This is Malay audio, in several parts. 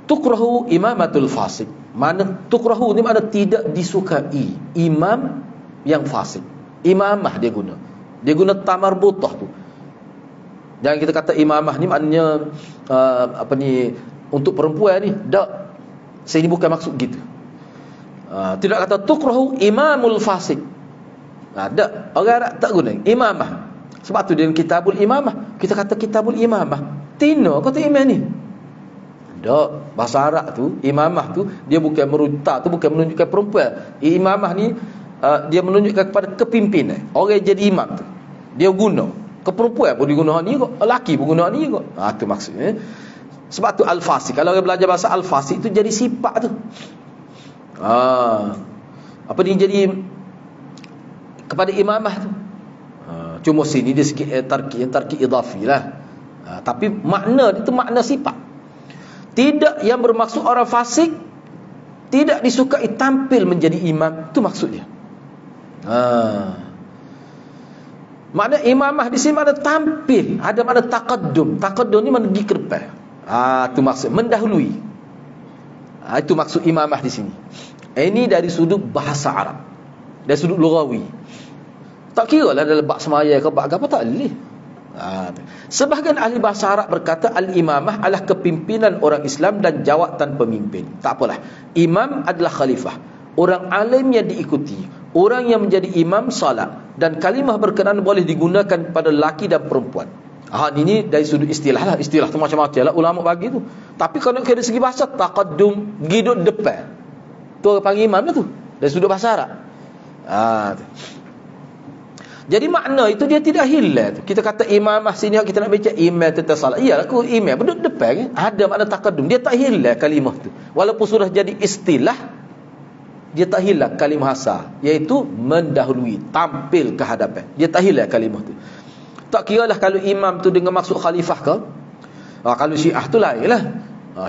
tukrahu imamatul fasik. Mana tukrahu ni makna tidak disukai imam yang fasik. Imamah dia guna. Dia guna tamar butah tu. Jangan kita kata imamah ni maknanya untuk perempuan ni. Tak. Sini bukan maksud gitu. Tidak kata tukrahu imamul fasik. Tak. Orang Arab tak guna imamah. Sebab tu dalam kitabul imamah kita kata kitabul imamah. Tino kata imam ni. Tak. Bahasa Arab tu imamah tu dia bukan merutak tu, bukan menunjukkan perempuan. Imamah ni dia menunjukkan kepada kepimpinan. Orang jadi imam tu dia guna. Keperempuan pun digunakan ni kok, lelaki pun guna ni kok. Tu maksudnya. Sebab tu al-fasik. Kalau orang belajar bahasa al-fasik tu jadi sifat tu. Apa dia jadi kepada imamah tu. Cuma sini dia sikit tarki idafi lah. Tapi makna itu makna sifat. Tidak yang bermaksud orang fasik tidak disukai tampil menjadi imam, itu maksudnya. Makna imamah di sini makna tampil, ada makna taqaddum. Taqaddum ni makna pergi ke depan. Itu maksud mendahului. Itu maksud imamah di sini. Ini dari sudut bahasa Arab, dari sudut lughawi. Tak kira lah dalam bab semaya ke bab apa, tak boleh. Sebahagian ahli bahasa Arab berkata al-imamah adalah kepimpinan orang Islam dan jawatan pemimpin. Tak apalah. Imam adalah khalifah, orang alim yang diikuti, orang yang menjadi imam salat, dan kalimah berkenaan boleh digunakan pada lelaki dan perempuan. Ini dari sudut istilah lah. Istilah tu macam-macam lah ulama bagi tu. Tapi kalau dari segi bahasa taqaddum, gidut depan, tu orang panggil imam lah tu dari sudut bahasa Arab. Jadi makna itu dia tidak hilang. Kita kata imamah sini kita nak baca imam tentang salat. Iyalah aku imam duduk depan kan? Ada makna taqaddum. Dia tak hilang kalimah tu. Walaupun sudah jadi istilah, dia tak hilang kalimah asal, iaitu mendahului, tampil ke hadapan. Dia tak hilang kalimah tu. Tak kiralah kalau imam tu dengan maksud khalifah ke. Kalau Syiah tu lain lah.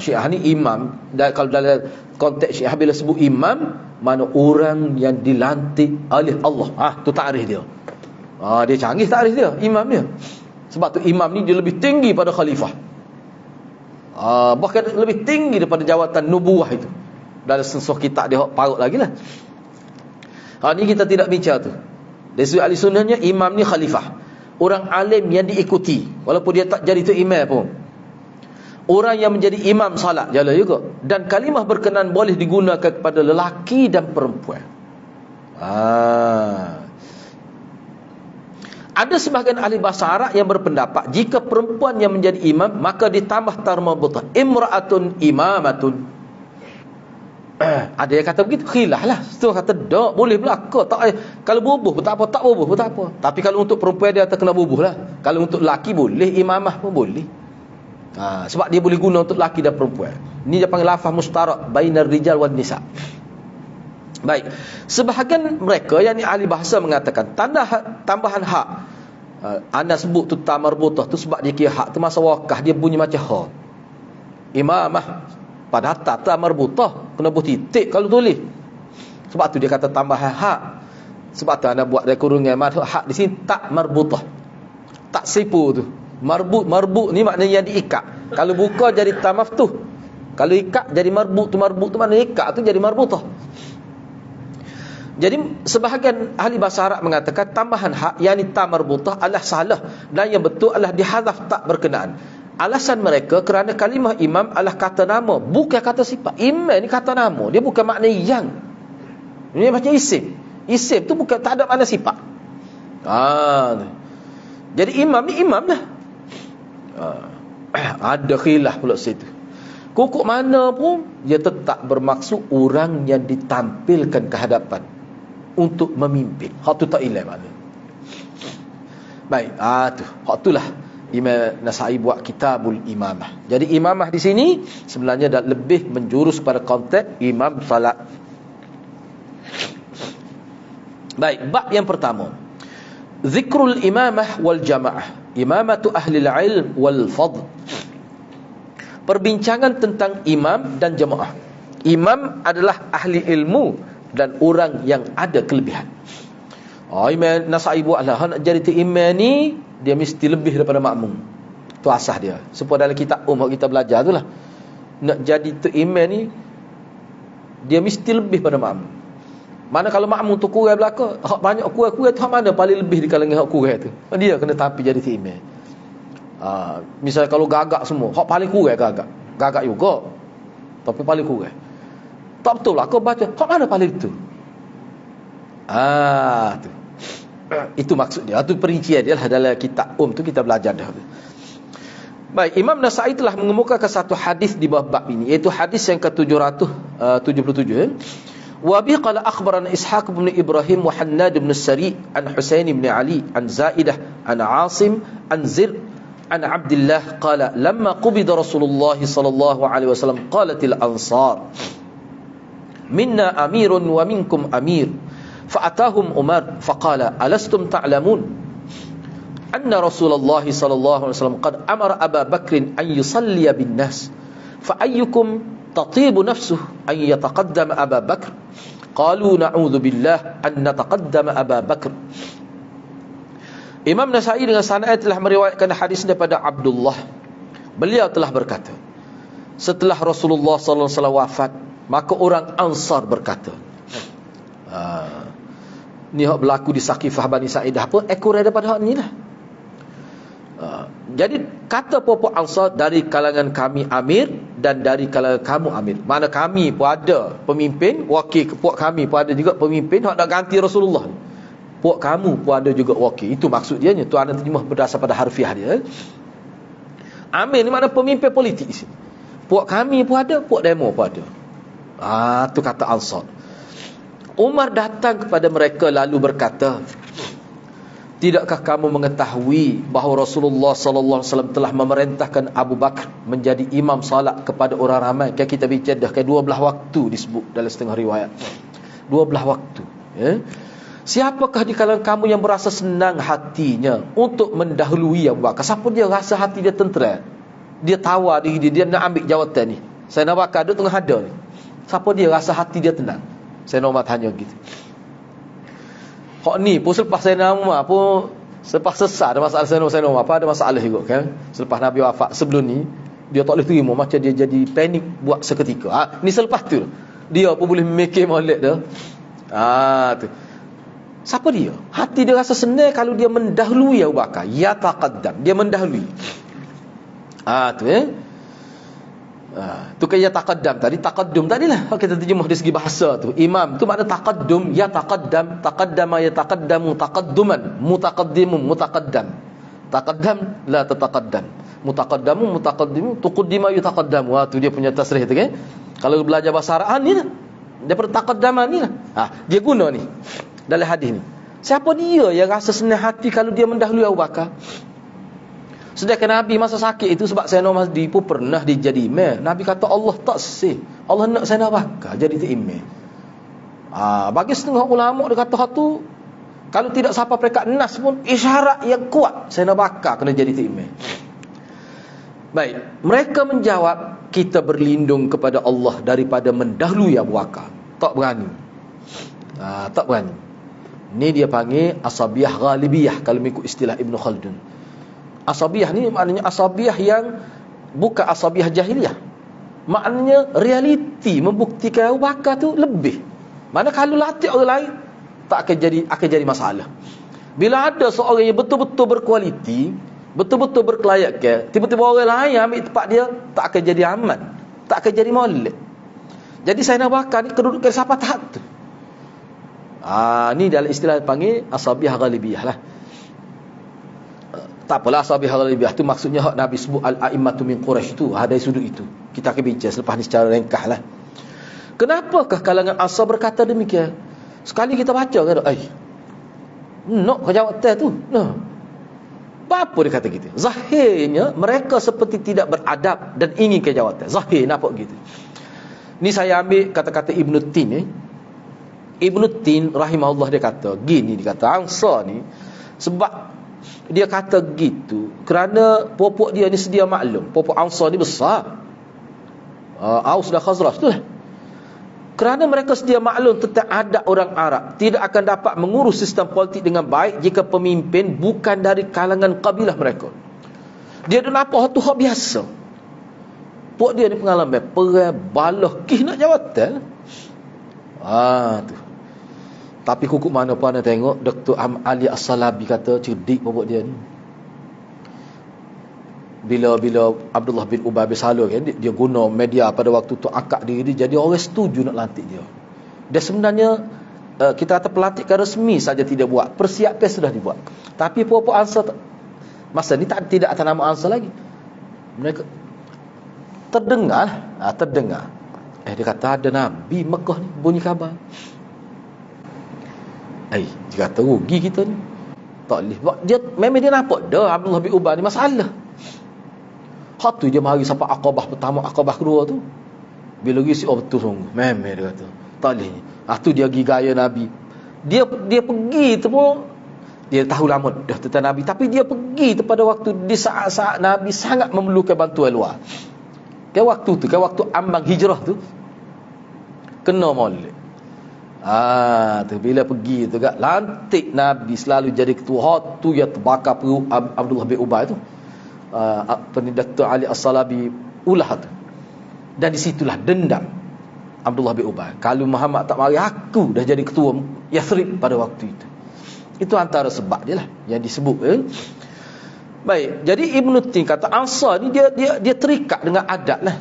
Syiah ni imam. Dan kalau dalam konteks Syiah bila sebut imam, mana orang yang dilantik oleh Allah. Tu takrif dia. Dia canggih takrif dia, imam dia. Sebab tu imam ni dia lebih tinggi pada khalifah. Bahkan lebih tinggi daripada jawatan nubuah itu. Dalam sesuatu kitab dia parut lagi lah. Ni kita tidak bincang tu. Dari sudut ahli sunnahnya, imam ni khalifah, orang alim yang diikuti, walaupun dia tak jadi tu imam pun. Orang yang menjadi imam salat jala juga. Dan kalimah berkenan boleh digunakan kepada lelaki dan perempuan. Ada sebahagian ahli bahasa Arab yang berpendapat jika perempuan yang menjadi imam, maka ditambah tarmabutah imra'atun imamatun. Ada yang kata begitu, khilaf lah. Setengah kata tak boleh belaka, tak, kalau bubuh pun tak apa, tak bubuh pun tak apa. Tapi kalau untuk perempuan dia terkena bubuh lah. Kalau untuk lelaki boleh, imamah pun boleh. Sebab dia boleh guna untuk lelaki dan perempuan. Ini dia panggil lafaz mustarak bainar rijal wan nisa. Baik, sebahagian mereka yang ahli bahasa mengatakan tambahan hak. Anda sebut tu tamarbutah tu sebab dia kira hak tu masa wakah dia bunyi macam ha. Imamah pada tak tamarbutah kena buat titik kalau tulis. Sebab tu dia kata tambahan hak. Sebab tu anda buat dari kurungan hak di sini tak marbutah. Tak sipu tu. Marbut ni maknanya yang diikat. Kalau buka jadi tamaftuh. Kalau ikat jadi marbut tu maknanya ikat tu jadi marbutah. Jadi sebahagian ahli bahasa Arab mengatakan tambahan hak yakni tamarbutah adalah salah dan yang betul adalah dihadzaf tak berkenaan. Alasan mereka kerana kalimah imam adalah kata nama, bukan kata sifat. Imam ni kata nama, dia bukan makna yang. Ini macam isim. Isim tu bukan, tak ada makna sifat. Jadi imam ni imam lah. Ada khilaf pula situ. Kukuk mana pun dia tetap bermaksud orang yang ditampilkan ke hadapan untuk memimpin. Hak tu tak hilang makna. Baik, tu. Hak itulah Imam Nasai buat kitabul imamah. Jadi imamah di sini sebenarnya dah lebih menjurus pada konteks imam salat. Baik, bab yang pertama, zikrul imamah wal jamaah, imamatu ahli al-ilm wal fadl. Perbincangan tentang imam dan jamaah. Imam adalah ahli ilmu dan orang yang ada kelebihan. Imam Nasai buatlah nak jadi imam ni dia mesti lebih daripada makmum. Tu asas dia. Supaya dalam kitab kita belajar tu lah. nak jadi tu imam ni, dia mesti lebih pada makmum. Mana kalau makmum tu kurang belaka, hak banyak kurang tu hak mana paling lebih di kalangan hak kurang tu, dia kena tapi jadi tu imam. Misalnya kalau gagak semua, hak paling kurang gagak juga, tapi paling kurang. Tak betul lah kau baca, hak mana paling itu? Tu. Itu maksud dia. Itu perincian dia lah dalam kitab tu kita belajar dah. Baik, Imam Nasa'i telah mengemukakan satu hadis di bawah bab ini, iaitu hadis yang ke-777. Wa bi qala akhbarana Ishaq bin Ibrahim wa Hannad bin Sari an Husain bin Ali an Zaidah an Asim an Zir an Abdullah qala lamma qubida Rasulullah sallallahu alaihi wasallam qalatil ansar minna amirun wa minkum amir. فأتاهم عمر فقال ألستم تعلمون أن رسول الله صلى الله عليه وسلم قد أمر أبا بكر أن يصلي بالناس فأيكم تطيب نفسه أن يتقدم أبا بكر قالوا نعوذ بالله أن نتقدم أبا بكر. Imam Nasa'i dengan sanad telah meriwayatkan hadis daripada Abdullah. Beliau telah berkata, setelah Rasulullah sallallahu alaihi wasallam wafat, maka orang Ansar berkata, ni hak berlaku di Saqifah Bani Sa'idah apa ekor daripada hak ni lah. Jadi kata puak Ansar, dari kalangan kami amir dan dari kalangan kamu amir. Mana kami pun ada pemimpin, wakil puak kami pun ada juga pemimpin hak nak ganti Rasulullah. Puak kamu pun ada juga wakil. Itu maksud dia, tu anda terjemah berdasar pada harfiah dia. Amir ni mana pemimpin politik di sini. Puak kami pun ada, puak demo pun ada. Tu kata Ansar. Umar datang kepada mereka lalu berkata, tidakkah kamu mengetahui bahawa Rasulullah sallallahu alaihi wasallam telah memerintahkan Abu Bakar menjadi imam salat kepada orang ramai? Kan kita bincang dah, 12 waktu disebut dalam setengah riwayat. 12 waktu, ya. Siapakah di kalangan kamu yang berasa senang hatinya untuk mendahului Abu Bakar? Siapa dia rasa hati dia tentera? Dia tawar diri dia nak ambil jawatan ni. Saya nak bakar dia tengah ada ni. Siapa dia rasa hati dia tenang? Saya nak tanya gitu. Hak ni pun selepas saya nama pun selepas sesat ada masalah saya nama apa ada masalah juga kan. Selepas Nabi wafat sebelum ni dia tak boleh terima, macam dia jadi panik buat seketika. Ni selepas tu dia pun boleh memikir molek dah. Tu. Siapa dia? Hati dia rasa senang kalau dia mendahului Abu Bakar. Ya taqaddam, dia mendahului. Tu tu kayak taqaddam tadi, taqaddum tadilah kita terjemah dari segi bahasa tu. Imam tu makna taqaddum, ya taqaddam, taqaddama ya taqaddamu, taqadduman, mutaqaddimun, mutaqaddam. Taqaddam la tataqaddam, mutaqaddamu, mutaqaddimu, tuqaddima yutaqaddamu. Tu dia punya tasrih tu kan. Kalau belajar bahasa Arab ni lah, daripada taqaddama ni lah. Dia guna ni dalam hadis ni. Siapa dia yang rasa senang hati kalau dia mendahului Abu Bakar? Sedangkan Nabi masa sakit itu, sebab Sayyidina Umar pun pernah dijadi imam. Nabi kata Allah tak sih, Allah nak Sayyidina Bakar jadi imam. Bagi setengah ulama dia kata tu, kalau tidak sampai peringkat nas pun isyarat yang kuat Sayyidina Bakar kena jadi imam. Baik, mereka menjawab, kita berlindung kepada Allah daripada mendahului Abu Bakar. Tak berani. Tak berani. Ni dia panggil asabiyah ghalibiyah kalau mengikut istilah Ibn Khaldun. Asabiyah ni maknanya asabiyah yang bukan asabiyah jahiliyah. Maknanya realiti membuktikan Abu Bakar tu lebih. Mana kalau latih orang lain tak akan jadi masalah. Bila ada seorang yang betul-betul berkualiti, betul-betul berkelayakan, tiba-tiba orang lain ambil tempat dia, tak akan jadi aman, tak akan jadi molek. Jadi Sayyidina Abu Bakar ni kedudukan siapa tahap tu. Ni dalam istilah panggil asabiyah ghalibiyah lah. Tak apalah ashabiyah ghalibiyah tu maksudnya hak Nabi sebut al-a'immatu min Quraisy tu, ada sudut itu. Kita akan bincang selepas ni secara ringkaslah. Kenapakah kalangan Ansar berkata demikian? Sekali kita baca kan, nak kau jawab tu. Apa dia kata gitu? Zahirnya mereka seperti tidak beradab dan ingin ke jawatan. Zahir nampak gitu. Ni saya ambil kata-kata Ibn Tin. Ibn Tin rahimahullah dia kata gini, dia kata Ansar ni sebab dia kata gitu kerana popok dia ni sedia maklum, popok Ansar ni besar, Aus dan Khazraj tu lah. Kerana mereka sedia maklum tentang adat orang Arab, tidak akan dapat mengurus sistem politik dengan baik jika pemimpin bukan dari kalangan kabilah mereka. Dia dah nampak tu hak biasa. Puak dia ni pengalaman perang balah kih nak jawatan. Tu. Tapi kukuk mana pun anda tengok Dr. Ali As-Salabi kata cerdik puak dia ni. Bila Abdullah bin Ubay bin Salul kan, dia guna media pada waktu tu akak diri dia, jadi orang setuju nak lantik dia. Dia sebenarnya kita kata pelantikan resmi saja tidak buat, persiapan sudah dibuat. Tapi puak-puak Ansar masa ni tidak atas nama Ansar lagi. Mereka terdengar. Dia kata ada Nabi Mekah ni bunyi khabar. Dia kata rugi kita ni. Tak boleh. Dia memang dia nampak dah Abdullah bin Ubay ni masalah. Hak tu dia mari sampai Aqabah pertama, Aqabah kedua tu. Bila gisi betul sungguh. Memang dia kata tak boleh ni. Tu dia pergi gaya Nabi. Dia pergi tu pun dia tahu lama dah tentang Nabi, tapi dia pergi tu pada waktu di saat-saat Nabi sangat memerlukan bantuan luar. Ke waktu tu, ke waktu ambang hijrah tu kena molek. Tu bila pergi tu gak lantik Nabi selalu jadi ketua. Hak tu dia terbakar perut Abdullah bin Ubay tu. Dr. Ali As-Salabi ulah tu. Dan di situlah dendam Abdullah bin Ubay. Kalau Muhammad tak mari, aku dah jadi ketua Yathrib pada waktu itu. Itu antara sebab dia lah yang disebut. Baik, jadi Ibn Tin kata Ansar ni dia terikat dengan adat lah.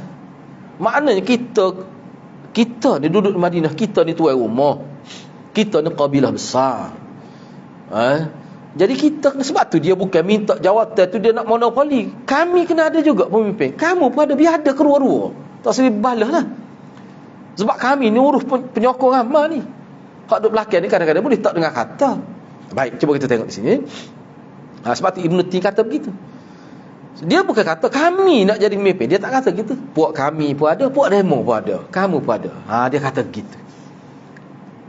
Maknanya kita ni duduk di Madinah, kita ni tuan rumah, kita ni kabilah besar. Jadi kita, sebab tu dia bukan minta jawatan tu dia nak monopoli. Kami kena ada juga pemimpin. Kamu pun ada, biar ada kedua-dua. Tak sebab balah lah. Sebab kami ni urus penyokong amal ni. Hak duk belakang ni kadang-kadang boleh tak dengar kata. Baik, cuba kita tengok di sini. Sebab tu Ibn Tin kata begitu. Dia bukan kata kami nak jadi pemimpin. Dia tak kata gitu. Puak kami pun ada, puak demo pun ada, kamu pun ada. Dia kata begitu.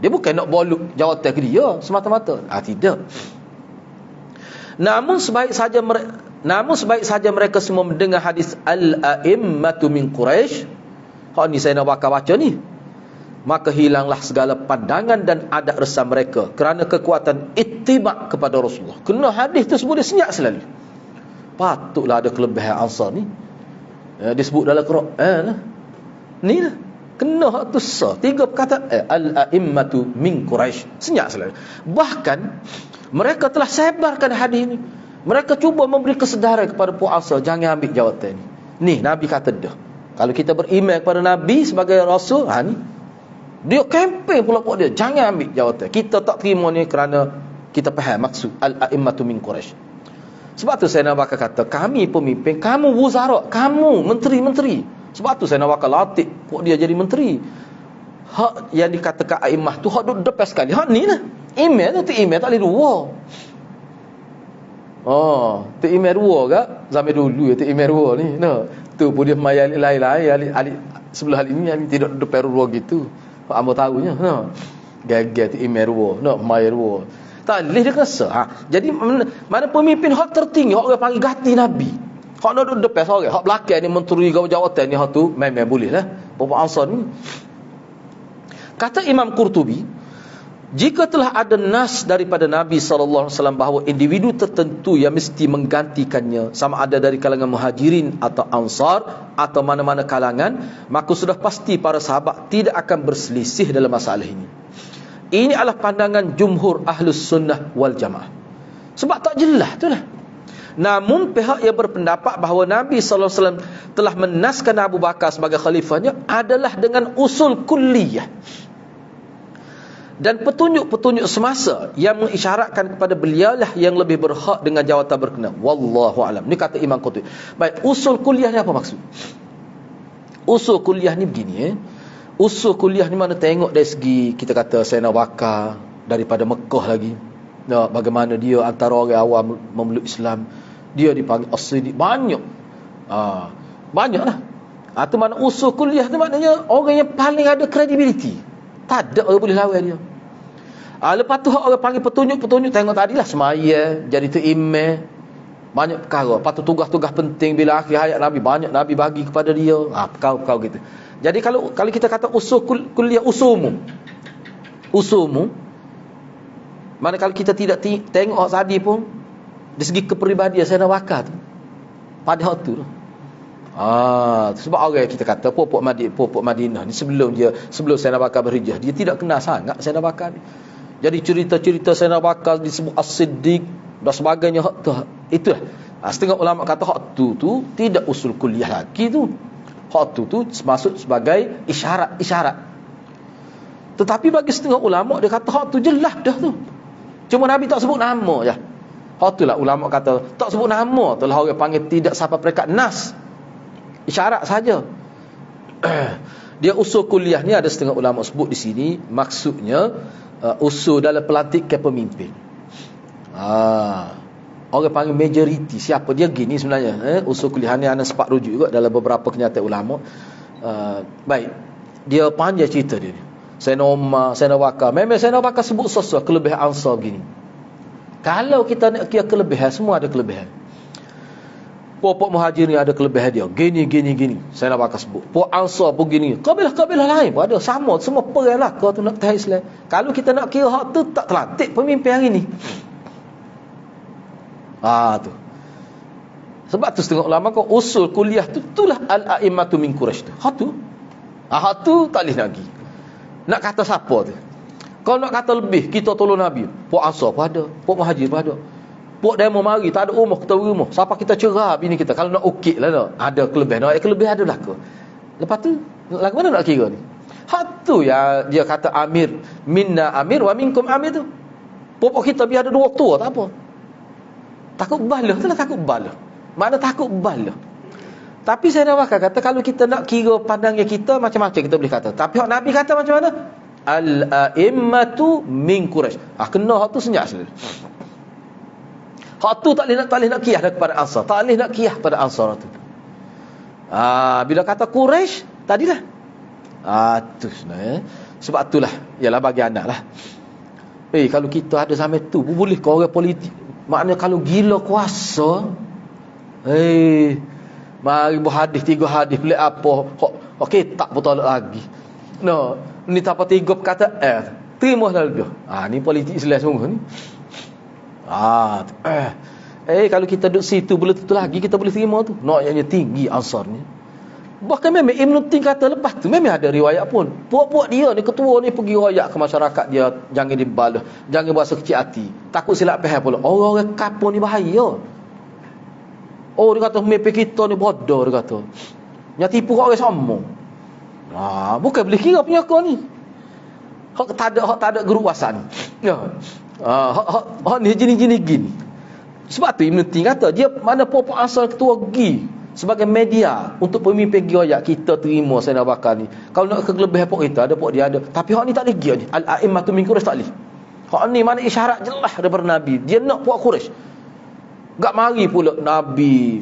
Dia bukan nak bolok jawatan ke dia semata-mata. Tidak. Namun sebaik saja mereka semua mendengar hadis al-a'immatu min Quraisy. Hak ni saya nak baca ni. Maka hilanglah segala pandangan dan adat resam mereka kerana kekuatan ittiba' kepada Rasulullah. Kena hadis tersebut dia senyap selalu. Patutlah ada kelebihan Ansar ni. Disebut dalam Quran. Ni lah. Kena hak tu sah. 3 perkataan al-a'immatu min Quraisy. Senyap selalu. Bahkan mereka telah sebarkan hadis ni. Mereka cuba memberi kesedaran kepada puak Ansar, jangan ambil jawatan ni. Ni Nabi kata dah. Kalau kita beriman kepada Nabi sebagai Rasul, ni dia kempen pula puak dia, jangan ambil jawatan. Kita tak terima ni kerana kita faham maksud al-a'immatu min Quraisy. Sebab tu saya nak bakal kata, kami pemimpin, kamu wuzara, kamu menteri-menteri. Sebab tu saya nak bakal latih puak dia jadi menteri. Hak yang dikatakan a'immah tu hak duduk depan sekali. Hak ni lah. Email tu email tak boleh dua. Tu email dua ke? Zaman dulu tu email dua ni. Tu pun dia main lain-lain. Sebelah ini tidak depan dua gitu. Pak Ambo tahunya. Gagal tu email dua. Main dua. Tak boleh dia kena. Jadi mana pemimpin hak tertinggi, hak orang panggil gati Nabi. Hak nak duduk depan seorang. Hak belakang ni menteri jawatan ni hak tu memang boleh lah. Bapak Ansar ni. Kata Imam Qurtubi, jika telah ada nas daripada Nabi SAW bahawa individu tertentu yang mesti menggantikannya, sama ada dari kalangan muhajirin atau ansar atau mana-mana kalangan, maka sudah pasti para sahabat tidak akan berselisih dalam masalah ini. Ini adalah pandangan jumhur ahlus sunnah wal jamaah. Sebab tak jelas tu lah. Namun pihak yang berpendapat bahawa Nabi SAW telah menaskan Abu Bakar sebagai khalifahnya adalah dengan usul kulliyah dan petunjuk-petunjuk semasa yang mengisyaratkan kepada beliaulah yang lebih berhak dengan jawatan berkenaan. Wallahu alam. Ni kata Imam Qurtubi. Baik, usul kuliah ni apa maksud? Usul kuliah ni begini. Usul kuliah ni mana tengok dari segi kita kata Sayyidina Bakar daripada Mekah lagi. Bagaimana dia antara orang awam memeluk Islam. Dia dipanggil as-siddiq. Banyak. Banyaklah. Itu mana usul kuliah tu maknanya orang yang paling ada kredibiliti. Tak ada orang boleh lawan dia. Lepas tu orang panggil petunjuk-petunjuk. Tengok tadilah semaya, jadi tu imam, banyak perkara. Lepas tu tugas-tugas penting bila akhir hayat Nabi, banyak Nabi bagi kepada dia. Perkara-perkara gitu. Jadi kalau kita kata usul kuliah usulmu, mana kalau kita tidak tengok tadi pun dari segi kepribadian Sayyidina Bakar tu pada waktu tu, Sebab orang kita kata Pokok Madinah ni sebelum Sayyidina Bakar berhijrah, dia tidak kenal sangat Sayyidina Bakar ni. Jadi cerita-cerita Sayyidina Bakar disebut As-Siddiq dan sebagainya, itulah. Setengah ulama kata hak tu tidak usul kuliah lagi tu. Hak tu maksud sebagai isyarat. Tetapi bagi setengah ulama dia kata hak tu jelas dah tu. Cuma Nabi tak sebut nama je. Hak tu lah ulama kata tak sebut nama, telah orang panggil tidak sampai peringkat nas. Isyarat saja. Dia usul kuliah ni ada setengah ulama sebut di sini maksudnya usul dalam pelantikan pemimpin. Orang panggil majoriti. Siapa dia gini sebenarnya. Usul kuliah ni ana sepak rujuk juga dalam beberapa kenyataan ulama. Baik. Dia panjang cerita dia. Sayyidina Umar, Sayyidina Bakar. Memang Sayyidina Bakar sebut sesuatu kelebihan Ansar begini. Kalau kita nak kira kelebihan, semua ada kelebihan. Pokok Muhajir ni ada kelebihan dia. Gini. Sayyidina Bakar sebut. Pokok Ansar pun gini. Kabilah-kabilah lain pun ada. Sama. Semua perang lah. Kau tu nak tahan Islam. Kalau kita nak kira hak tu, tak terlantik pemimpin hari ni. Tu. Sebab tu setengah ulama kau usul kuliah tu, itulah al-a'immatu min Quraisy tu. Hak tu tak boleh nak pergi. Nak kata siapa tu? Kalau nak kata lebih, kita tolong Nabi. Pokok Ansar pun ada. Pokok Muhajir pun ada. Pok demo mari, tak ada rumah, kita rumah. Siapa kita cerah bini kita. Kalau nak ukit lah tak. Ada kelebihan. Kelebihan ada lah ke. Lepas tu, lagu mana nak kira ni? Hak tu ya, dia kata amir. Minna amir wa minkum amir tu. Pokok kita biar ada dua tua, tak apa. Takut balah tu lah, takut balah. Mana takut balah. Tapi saya nak kata, kalau kita nak kira pandangnya kita, macam-macam kita boleh kata. Tapi hak Nabi kata macam mana? Al-a'immatu min Quraisy. Kena hak tu senyap selalu. Hak tu tak boleh nak kiyah kepada Ansar. Tak boleh nak kiyah pada Ansar tu. Bila kata Quraisy, tadilah. Tu sebenarnya. Sebab itulah, ialah bagi anak lah. Kalau kita ada sampai tu, boleh kau orang politik. Maknanya kalau gila kuasa, mari berhadis, 3 hadis, boleh apa. Okey, tak betul lagi. No, ni tak apa 3 perkataan. Terima lalu dia. Ni politik Islam semua ni. Kalau kita duduk situ boleh tu lagi, kita boleh terima tu. Naknya tinggi Ansar ni. Bahkan memang Ibn Tin kata lepas tu memang ada riwayat pun. Puak-puak dia ni, ketua ni pergi riwayat ke masyarakat dia, jangan dibalas, jangan berasa kecil hati. Takut silap faham pula. Orang-orang kapur ni bahaya. Dia kata mimpi kita ni bodoh, dia kata. Yang tipu orang sama. Bukan boleh kira punya kau ni. Hak tak ada geruasan. Ya. Hak ni jenis-jenis gini. Sebab tu Ibn Tin kata dia mana Pokok Ansar ketua gi sebagai media untuk pemimpin giroyak kita terima Sayyidina Bakar ni. Kalau nak kelebihan pok kita ada, pok dia ada. Tapi hak ni tak boleh gi ni. Al-a'immatu min Quraisy tak boleh. Hak ni mana isyarat jelas daripada Nabi. Dia nak puak Quraisy. Gak mari pula Nabi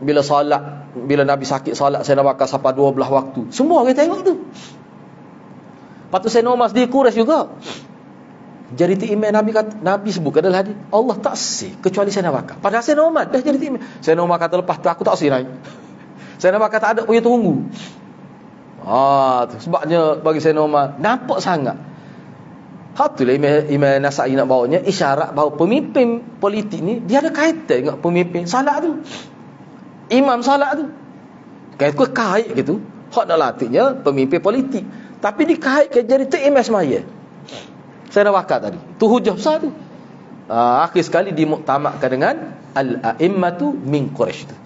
bila solat, bila Nabi sakit solat Sayyidina Bakar sampai 12 waktu. Semua orang tengok tu. Lepas tu Sayyidina Umar di Quraisy juga. Jadi imam Nabi sebut adalah hadis Allah tak sih kecuali Sayyidina Bakar. Padahal Sayyidina Umar dah jadi imam. Sayyidina Umar kata lepas tu aku tak sih naik. Sayyidina Bakar tak ada punya tunggu. Tu sebabnya bagi Sayyidina Umar nampak sangat. Hatulah Imam Nasai nak bawanya isyarat bahawa pemimpin politik ni dia ada kaitan dengan pemimpin salat tu. Imam salat tu. Kait gitu. Hak nak latihnya pemimpin politik. Tapi dikaitkan jadi tu imam semaya. Saya nak bakar tadi. Tu hujah besar tu. Akhir sekali dimuktamadkan dengan al-a'immatu min Quraisy tu.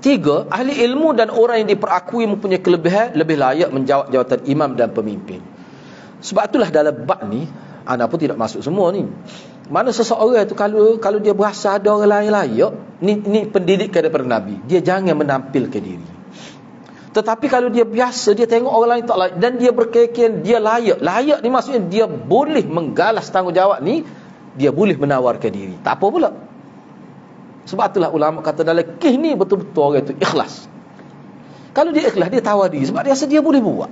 3, ahli ilmu dan orang yang diperakui mempunyai kelebihan lebih layak menjawab jawatan imam dan pemimpin. Sebab itulah dalam bab ni, ana pun tidak masuk semua ni. Mana seseorang tu kalau dia berasa ada orang lain layak, ni pendidikan daripada Nabi. Dia jangan menampilkan diri. Tetapi kalau dia biasa, dia tengok orang lain tak layak dan dia berkeyakinan dia layak. Layak ni maksudnya dia boleh menggalas tanggungjawab ni, dia boleh menawarkan diri. Tak apa pula. Sebab itulah ulama kata dalam kisah ni betul-betul orang itu ikhlas. Kalau dia ikhlas, dia tawar diri sebab dia rasa dia boleh buat.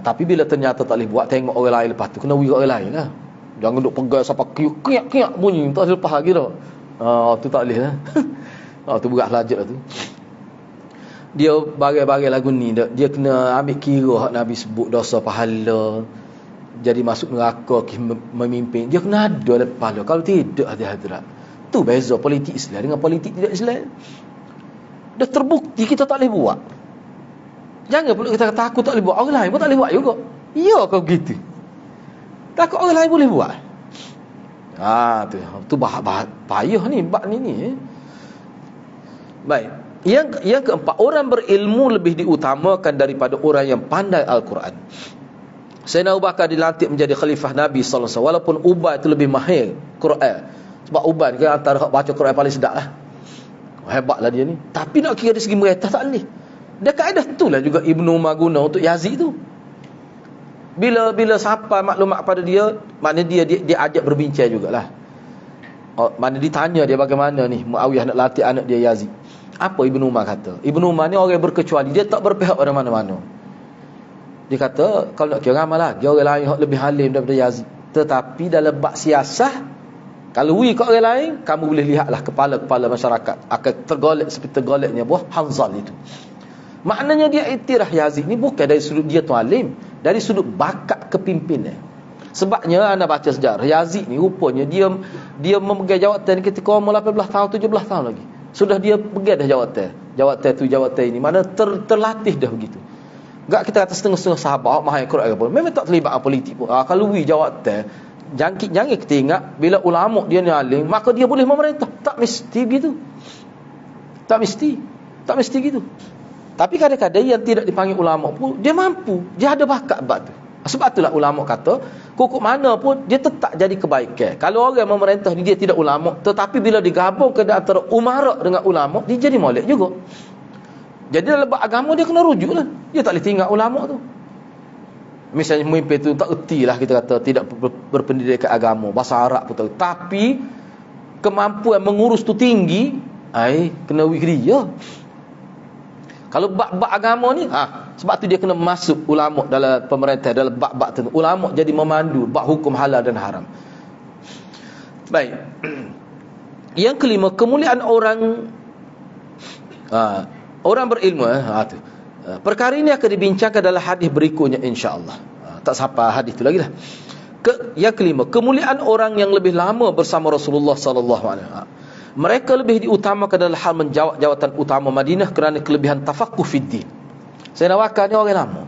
Tapi bila ternyata tak boleh buat, tengok orang lain lepas tu, kena wira orang lain lah. Jangan duk pegang sampai kiak-kiak bunyi, tak boleh lepas lagi dah. Tu tak boleh lah. Tu berat lajat lah tu. Dia bagai-bagai lagu ni, dia kena ambil kira hak Nabi sebut dosa pahala, jadi masuk neraka memimpin. Dia kena ada dalam pahala. Kalau tidak, hadirat. Tu beza politik Islam dengan politik tidak Islam. Dah terbukti kita tak boleh buat. Jangan pula kita kata aku tak boleh buat, orang lain pun tak boleh buat juga. Ya kau gitu. Takut orang lain boleh buat. Tu payah ni bab ni. Baik. Yang keempat, orang berilmu lebih diutamakan daripada orang yang pandai Al-Quran. Sayyidina Abu Bakar dilantik menjadi khalifah Nabi sallallahu alaihi wasallam, walaupun Ubay itu lebih mahir Quran. Sebab Ubay ni kan antara baca Quran paling sedap lah. Hebatlah dia ni. Tapi nak kira dari segi mereka tak boleh. Dia kaedah itulah juga Ibnu Umar guna untuk Yazid tu. Bila sampai maklumat pada dia, maknanya dia ajak berbincang jugalah. Mana ditanya dia bagaimana ni Muawiyah nak latih anak dia Yazid. Apa Ibnu Umar kata? Ibnu Umar ni orang berkecuali, dia tak berpihak pada mana-mana. Dia kata kalau nak kira ramai lagi orang lain yang lebih alim daripada Yazid. Tetapi dalam bab siasah, kalau kat orang lain, kamu boleh lihatlah kepala-kepala masyarakat akan tergolek seperti tergoleknya buah Hanzal itu. Maknanya dia iktiraf Yazid ni bukan dari sudut dia tu alim, dari sudut bakat kepimpinan. Sebabnya anda baca sejarah Yazid ni rupanya dia memegang jawatan ketika umur 18 tahun 17 tahun lagi. Sudah dia pegang dah jawatan ini. Mana terlatih dah begitu. Enggak kita kata setengah-setengah sahabat mahal Quran apa. Memang tak terlibat politik pun. Kalau jawatan jangan kita ingat bila ulama dia ni alim maka dia boleh memerintah. Tak mesti begitu. Tak mesti gitu. Tapi kadang-kadang yang tidak dipanggil ulama pun dia mampu, dia ada bakat bab tu. Sebab itulah ulama kata kukuk mana pun dia tetap jadi kebaikan. Kalau orang memerintah dia tidak ulama, tetapi bila digabungkan antara umara dengan ulama, dia jadi molek juga. Jadi dalam agama dia kena rujuk lah. Dia tak boleh tinggal ulama tu. Misalnya pemimpin tu tak erti lah kita kata, tidak berpendidikan agama, bahasa Arab pun tahu, tapi kemampuan mengurus tu tinggi, kena wik dia. Kalau bab-bab agama ni, sebab tu dia kena masuk ulama dalam pemerintah, dalam bab-bab tu. Ulama jadi memandu bab hukum halal dan haram. Baik. Yang kelima, kemuliaan orang berilmu. Perkara ini akan dibincangkan dalam hadis berikutnya insya-Allah. Tak sampai hadis tu lagi dah. Yang kelima, kemuliaan orang yang lebih lama bersama Rasulullah sallallahu alaihi wasallam. Mereka lebih diutamakan dalam hal menjawab jawatan utama Madinah kerana kelebihan tafaqquh fid din. Sayyidina Bakar ni orang lama.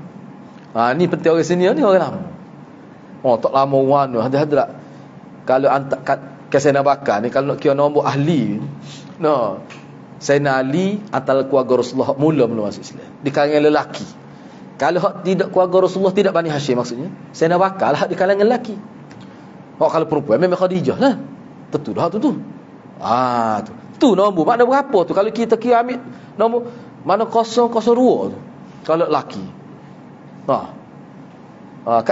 Ni penting orang sini ni orang lama. Tak lama wan hadrat. Kalau ke Sayyidina Bakar ni kalau nak kira nombor ahli, Sayyidina Ali antara keluarga Rasulullah mula masuk Islam. Di kalangan lelaki. Kalau hak tidak keluarga Rasulullah, tidak Bani Hashim maksudnya, Sayyidina Bakar lah di kalangan lelaki. Kalau perempuan memang Khadijah lah. Tentu dah tu. Tu nombor makna berapa tu kalau kita kira ambil nombor mana 002 tu kalau lelaki.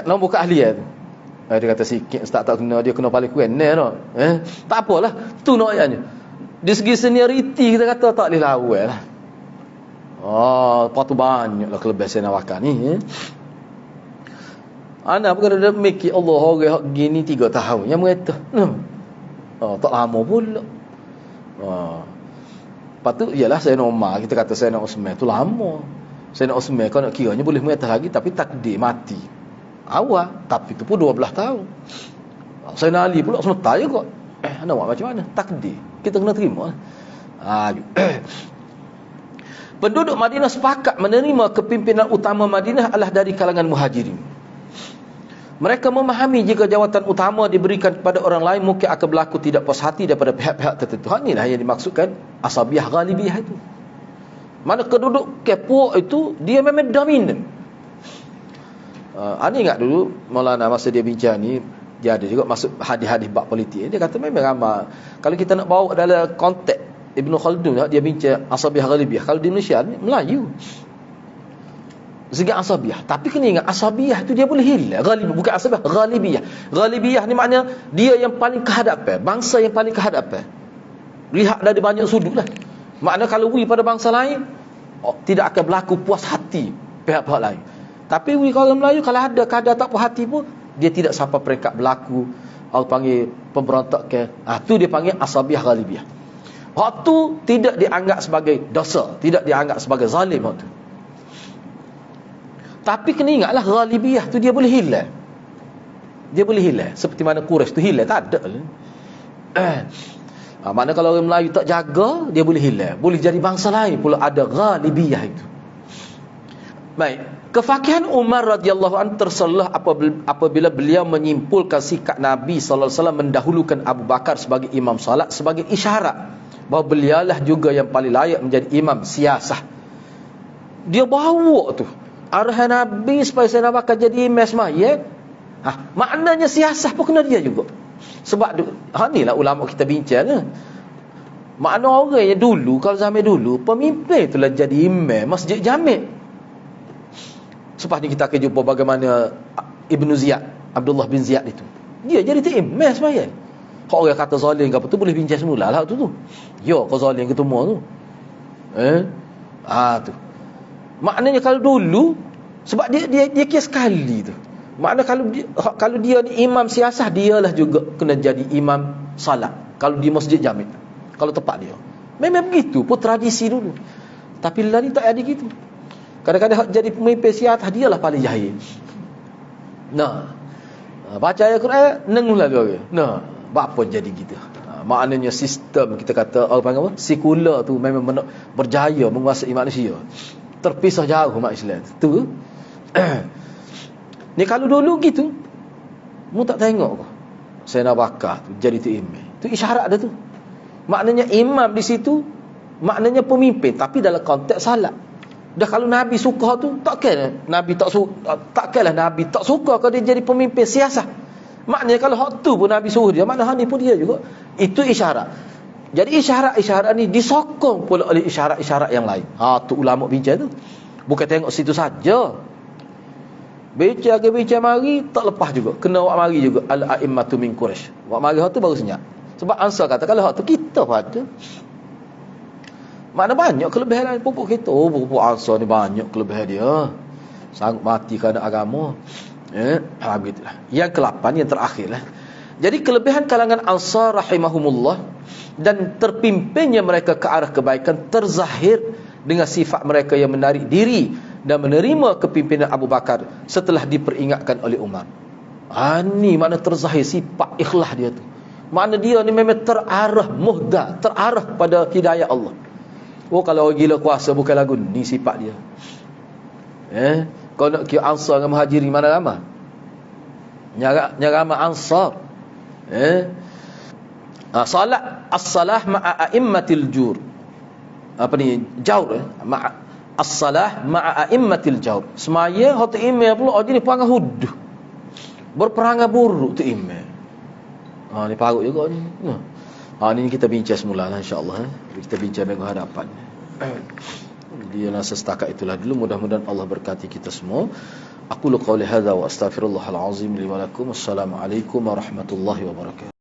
Nombor keahlian tu. Dia kata sikit ustaz tak kena, dia kena paling kurang tak apalah, tu noyanya. Di segi seniority kita kata tak boleh lawan lah. Lepas tu banyaklah kelebihan Sayyidina Bakar ni. Anak bukan ada mikir Allah orang gini 3 tahun yang mereka tak lama pula. Lepas tu ialah Sayyidina Umar, kita kata Sayyidina Osman tu lama. Sayyidina Osman kau nak kiranya boleh mengatas lagi, tapi takdir mati awal, tapi tu pun 12 tahun. Sayyidina Ali pula sementara je kot. Nak buat macam mana? Takdir, kita kena terima. Penduduk Madinah sepakat menerima kepimpinan utama Madinah adalah dari kalangan muhajirin. Mereka memahami jika jawatan utama diberikan kepada orang lain mungkin akan berlaku tidak puas hati daripada pihak-pihak tertentu. Inilah yang dimaksudkan asabiyah ghalibiyah itu. Mana keduduk kepuak itu dia memang dominan. Ani ingat dulu Maulana masa dia bincang ni, dia ada juga masuk hadis-hadis bab politik. Dia kata memang ramai. Kalau kita nak bawa dalam konteks Ibn Khaldun, dia bincang asabiyah ghalibiyah. Kalau di Malaysia ni Melayu segi asabiyah. Tapi kena ingat asabiyah tu dia boleh hilang. Ghalibiyah bukan asabiyah, ghalibiyah. Ghalibiyah ni maknanya dia yang paling kehadapan, bangsa yang paling kehadapan. Lihat dari banyak sudut lah. Maknanya kalau pada bangsa lain tidak akan berlaku puas hati pihak-pihak lain. Tapi kalau orang Melayu kalau ada kadar tak puas hati pun dia tidak sampai peringkat berlaku orang panggil pemberontak ke. Tu dia panggil asabiyah ghalibiyah. Hak tu tidak dianggap sebagai dosa, tidak dianggap sebagai zalim hak tu. Tapi kena ingatlah ghalibiyah tu dia boleh hilang. Dia boleh hilang seperti mana Quraisy tu hilang, tak ada. Maknanya kalau orang Melayu tak jaga, dia boleh hilang, boleh jadi bangsa lain pula, ada ghalibiyah itu. Baik, kefakihan Umar radhiyallahu anhu terselah apabila beliau menyimpulkan sikap Nabi sallallahu alaihi wasallam mendahulukan Abu Bakar sebagai imam salat sebagai isyarat bahawa beliaulah juga yang paling layak menjadi imam siasah. Dia bawa tu arahan Nabi supaya Sayyidina Abu Bakar jadi imam sembahyang. Maknanya siasah pun kena dia juga. Sebab inilah ulama kita bincang lah. Makna orang yang dulu, kalau zaman dulu, pemimpin itulah jadi imam masjid Jami'. Sebab ni kita akan jumpa bagaimana Ibnu Ziyad, Abdullah bin Ziyad itu, dia jadi imam sembahyang. Kalau orang kata zalim ke apa tu, boleh bincang semula lah tu. Ya, kau zalim ke semua tu. Tu. Maknanya kalau dulu, sebab dia kira sekali tu. Makna kalau dia ni imam siasah, dialah juga kena jadi imam salat kalau di masjid Jami', kalau tempat dia. Memang begitu pun tradisi dulu. Tapi lah ni tak ada gitu. Kadang-kadang jadi pemimpin siasah, dialah paling jahil. Baca ayat Quran nengulah dia. Apa jadi gitu. Maknanya sistem kita kata orang panggil apa? Sekular tu memang berjaya menguasai manusia. Terpisah jauh umat Islam. Tu. Ni kalau dulu gitu, mu tak tengok ke Sayyidina Abu Bakar tu jadi tu imam. Tu isyarat dia tu. Maknanya imam di situ maknanya pemimpin, tapi dalam konteks salat. Dah kalau Nabi suka tu, takkanlah Nabi tak suka kalau dia jadi pemimpin siasah. Maknanya kalau hak tu pun Nabi suruh dia, makna hak ni pun dia juga. Itu isyarat. Jadi isyarat-isyarat ni disokong pula oleh isyarat-isyarat yang lain. Tu ulama bincang tu. Bukan tengok situ saja. Bincang mari tak lepas juga, kena awak mari juga al-a'immatu min Quraisy. Awak mari hak tu baru senyap. Sebab Ansar kata kalau hak tu kita pada. Mana banyak kelebihan lain pupuk kita. Pupuk Ansar ni banyak kelebihan dia. Sanggup mati kerana agama. Begitulah. Yang ke-8, yang terakhir lah. Jadi kelebihan kalangan Ansar rahimahumullah dan terpimpinnya mereka ke arah kebaikan terzahir dengan sifat mereka yang menarik diri dan menerima kepimpinan Abu Bakar setelah diperingatkan oleh Umar. Ni mana terzahir sifat ikhlas dia tu. Mana dia ni memang terarah muhda, terarah pada hidayah Allah. Kalau orang gila kuasa bukan lagu ni sifat dia. Kau nak kira Ansar dengan Muhajirin mana ramai? Nyarama Ansar. Salat as-salah ma'a a'immatil jur. Jaur as-salah ma'a a'immatil jaur. Semaya hati imam pula jadi perangai huduh. Berperangai buruk tu imam. Ni parut juga ni. Ni kita bincang semula lah insya-Allah. Kita bincang minggu hadapan. Dia nasa setakat itulah dulu. Mudah-mudahan Allah berkati kita semua. Aqulu qawli hadza wa astaghfirullahal azim li wa lakum. Assalamualaikum warahmatullahi wabarakatuh.